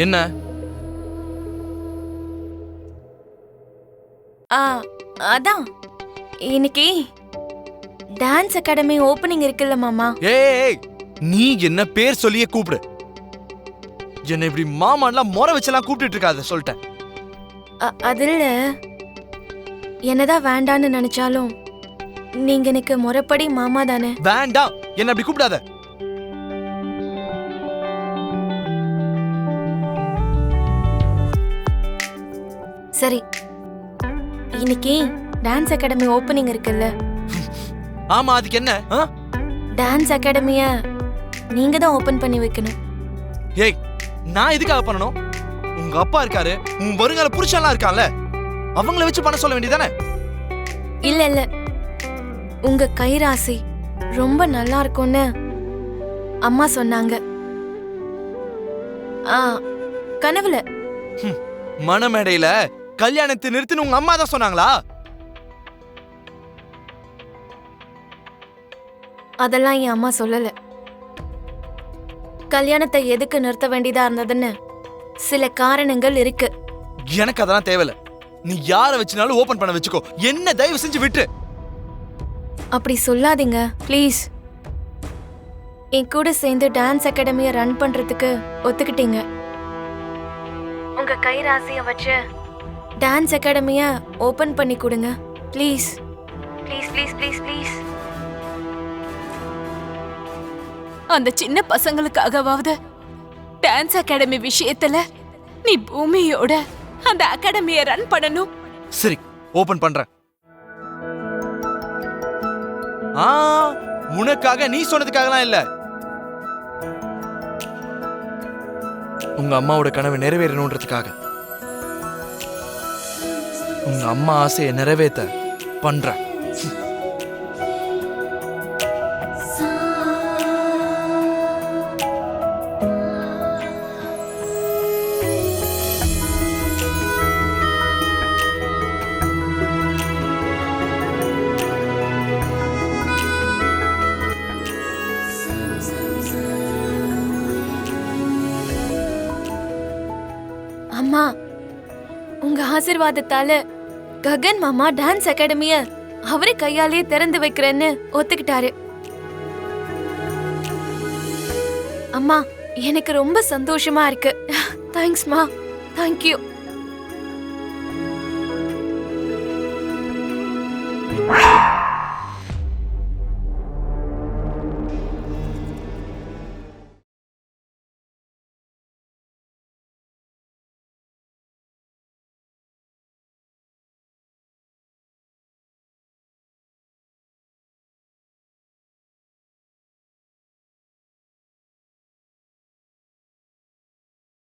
என்ன? அதான் இன்னைக்கு டான்ஸ் அகாடமி ஓபனிங் இருக்குல்ல மாமா. ஏய், நீ என்ன பேர் சொல்லியே கூப்பிடு. என்ன இப்படி மாமான்லாம் முறை வச்செல்லாம் கூப்பிட்டு இருக்காத சொல்லிட்டேன். அதில் என்னதான் வேண்டான்னு நினைச்சாலும் நீங்க எனக்கு முறைப்படி மாமா தானே. வேண்டாம், என்ன அப்படி கூப்பிடாத. சரி, இன்னைக்கு டான்ஸ் அகாடமி ஓபனிங் இருக்குல்ல. ஆமா, அதுக்கு என்ன? டான்ஸ் அகாடமிய நீங்க தான் ஓபன் பண்ணி வைக்கணும். ஏய், நான் எதுக்காக பண்ணணும்? உங்க அப்பா இருக்காரு, உன் வருங்கால புருஷன்லாம் இருக்கான்ல, அவங்கள வச்சு பண்ண சொல்ல வேண்டியதானே? இல்ல இல்ல, உங்க கைராசி ரொம்ப நல்லா இருக்கும்னு அம்மா சொன்னாங்க. கனவுல. மணமேடையில கல்யாணத்தை நிறுத்தின்னு உங்க அம்மா தான் சொன்னாங்களா? அதெல்லாம் என் அம்மா சொல்லல. கல்யாணத்தை எதுக்கு நிறுத்த வேண்டியதா இருந்ததுன்னு சில காரணங்கள் இருக்கு. எனக்கு அதெல்லாம் தேவையில்ல. நீ யார வச்சுனாலும் ஓபன் பண்ண வச்சுக்கோ, என்ன தயவு செஞ்சு விட்டு. அப்படி சொல்லாதீங்க ப்ளீஸ். என் கூட சேர்ந்து டான்ஸ் அகாடமியை ரன் பண்றதுக்கு ஒத்துக்கிட்டீங்க. உங்க கைராசிய வச்சு டான்ஸ் அகாடமியை ஓபன் பண்ணி கொடுங்க please. Please please please please. அந்த சின்ன பசங்களுக்காகவாவது டான்ஸ் அகாடமி விஷயத்துல நீ பூமியோட அந்த அகாடமியை ரன் பண்ணணும். சரி, ஓபன் பண்றேன். உனக்காக, நீ சொன்னதுக்காகலாம் இல்ல. உங்க அம்மாவோட கனவு நிறைவேறணும்ன்றதுக்காக. உங்க அம்மா ஆசையை நிறைவேற்ற பண்றேன். அம்மா, உங்க ஆசீர்வாதத்தால ககன் மாமா டான்ஸ் அகாடமிய அவரே கையாலே திறந்து வைக்கிறேன்னு ஒத்துக்கிட்டாரு. அம்மா, எனக்கு ரொம்ப சந்தோஷமா இருக்கு. தேங்க்ஸ்மா, தேங்க்யூ.